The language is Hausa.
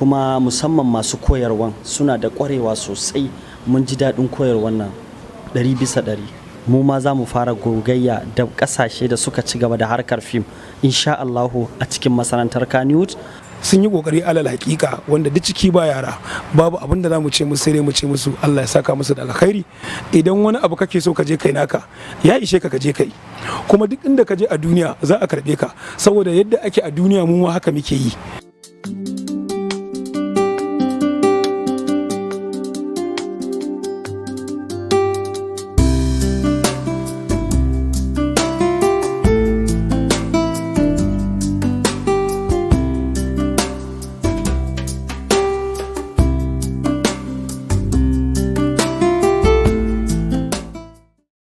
kuma musamman masu koyarwan suna da ƙwarewa sosai. Mun ji daɗin koyarwan nan 100%. Mu ma za mu fara gogayya da ƙasashe da suka ci gaba da harkar fim insha Allahu a cikin masana'antar Kannywood. Sun yi kokari alal hakika wanda duk ciki ba yara, babu abin da za mu ce musu sai dai mu ce musu Allah ya saka musu da alkhairi. Idan wani abu kake so ka je kai naka ya ishe ka je kai, kuma duk inda ka je a duniya za a karbe ka, saboda yadda ake a duniya mu ma haka muke yi.